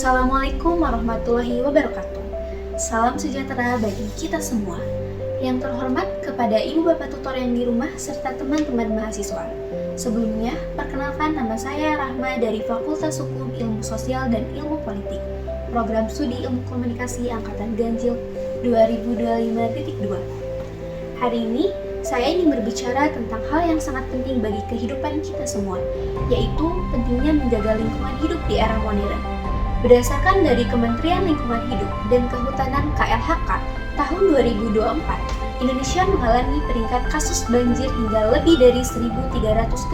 Assalamualaikum warahmatullahi wabarakatuh. Salam sejahtera bagi kita semua. Yang terhormat kepada ibu bapak tutor yang di rumah serta teman-teman mahasiswa. Sebelumnya, perkenalkan nama saya Rahma dari Fakultas Hukum Ilmu Sosial dan Ilmu Politik, Program Studi Ilmu Komunikasi Angkatan Ganjil 2025.2. Hari ini, saya ingin berbicara tentang hal yang sangat penting bagi kehidupan kita semua, yaitu pentingnya menjaga lingkungan hidup di era modern. Berdasarkan dari Kementerian Lingkungan Hidup dan Kehutanan KLHK tahun 2024, Indonesia mengalami peringkat kasus banjir hingga lebih dari 1.300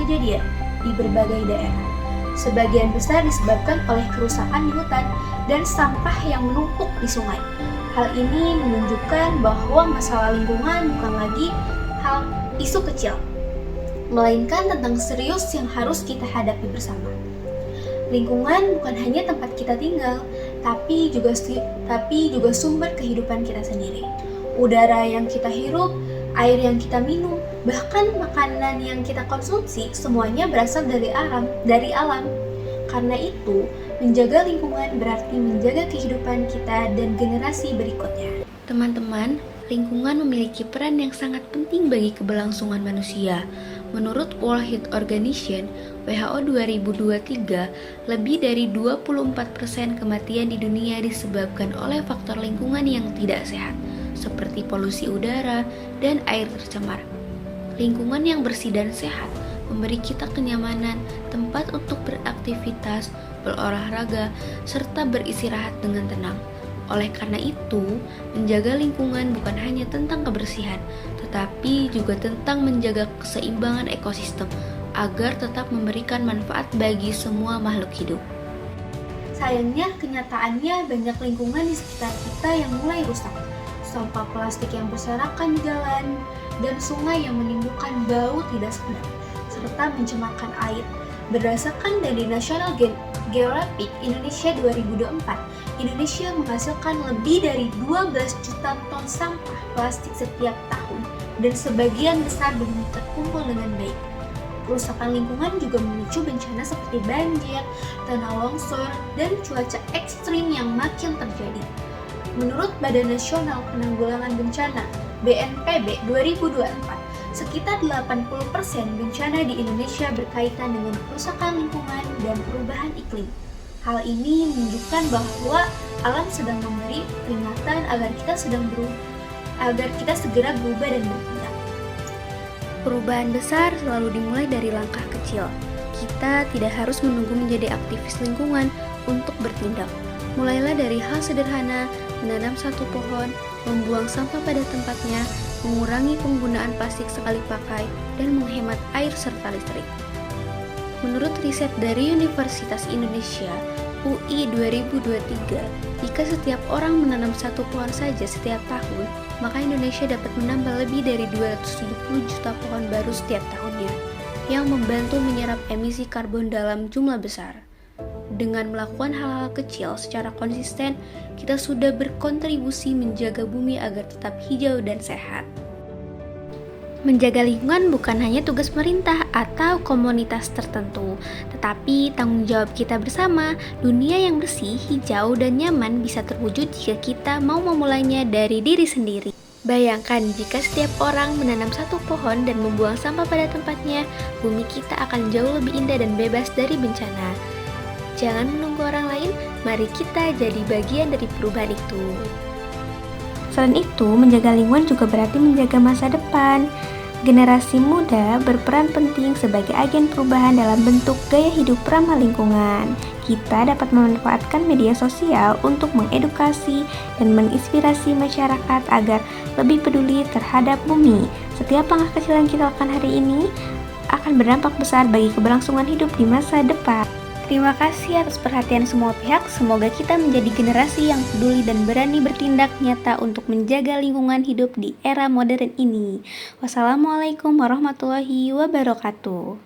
kejadian di berbagai daerah. Sebagian besar disebabkan oleh kerusakan di hutan dan sampah yang menumpuk di sungai. Hal ini menunjukkan bahwa masalah lingkungan bukan lagi hal isu kecil, melainkan tentang serius yang harus kita hadapi bersama. Lingkungan bukan hanya tempat kita tinggal, tapi juga sumber kehidupan kita sendiri. Udara yang kita hirup, air yang kita minum, bahkan makanan yang kita konsumsi, semuanya berasal dari alam. Karena itu, menjaga lingkungan berarti menjaga kehidupan kita dan generasi berikutnya. Teman-teman, lingkungan memiliki peran yang sangat penting bagi keberlangsungan manusia. Menurut World Health Organization, WHO 2023, lebih dari 24% kematian di dunia disebabkan oleh faktor lingkungan yang tidak sehat, seperti polusi udara dan air tercemar. Lingkungan yang bersih dan sehat memberi kita kenyamanan, tempat untuk beraktivitas, berolahraga, serta beristirahat dengan tenang. Oleh karena itu, menjaga lingkungan bukan hanya tentang kebersihan, tetapi juga tentang menjaga keseimbangan ekosistem agar tetap memberikan manfaat bagi semua makhluk hidup. Sayangnya, kenyataannya banyak lingkungan di sekitar kita yang mulai rusak. Sampah plastik yang berserakan di jalan, dan sungai yang menimbulkan bau tidak sedap, serta mencemarkan air. Berdasarkan dari National Geographic Indonesia 2024, Indonesia menghasilkan lebih dari 12 juta ton sampah plastik setiap tahun dan sebagian besar belum terkumpul dengan baik. Kerusakan lingkungan juga memicu bencana seperti banjir, tanah longsor, dan cuaca ekstrim yang makin terjadi. Menurut Badan Nasional Penanggulangan Bencana (BNPB) 2024, sekitar 80% bencana di Indonesia berkaitan dengan kerusakan lingkungan dan perubahan iklim. Hal ini menunjukkan bahwa alam sedang memberi peringatan agar kita segera berubah dan bertindak. Perubahan besar selalu dimulai dari langkah kecil. Kita tidak harus menunggu menjadi aktivis lingkungan untuk bertindak. Mulailah dari hal sederhana, menanam satu pohon, membuang sampah pada tempatnya, mengurangi penggunaan plastik sekali pakai, dan menghemat air serta listrik. Menurut riset dari Universitas Indonesia, UI 2023, jika setiap orang menanam satu pohon saja setiap tahun, maka Indonesia dapat menambah lebih dari 270 juta pohon baru setiap tahunnya, yang membantu menyerap emisi karbon dalam jumlah besar. Dengan melakukan hal-hal kecil secara konsisten, kita sudah berkontribusi menjaga bumi agar tetap hijau dan sehat. Menjaga lingkungan bukan hanya tugas pemerintah atau komunitas tertentu, tetapi tanggung jawab kita bersama. Dunia yang bersih, hijau, dan nyaman bisa terwujud jika kita mau memulainya dari diri sendiri. Bayangkan jika setiap orang menanam satu pohon dan membuang sampah pada tempatnya, bumi kita akan jauh lebih indah dan bebas dari bencana. Jangan menunggu orang lain, mari kita jadi bagian dari perubahan itu. Selain itu, menjaga lingkungan juga berarti menjaga masa depan. Generasi muda berperan penting sebagai agen perubahan dalam bentuk gaya hidup ramah lingkungan. Kita dapat memanfaatkan media sosial untuk mengedukasi dan menginspirasi masyarakat agar lebih peduli terhadap bumi. Setiap langkah kecil yang kita lakukan hari ini akan berdampak besar bagi keberlangsungan hidup di masa depan. Terima kasih atas perhatian semua pihak. Semoga kita menjadi generasi yang peduli dan berani bertindak nyata untuk menjaga lingkungan hidup di era modern ini. Wassalamualaikum warahmatullahi wabarakatuh.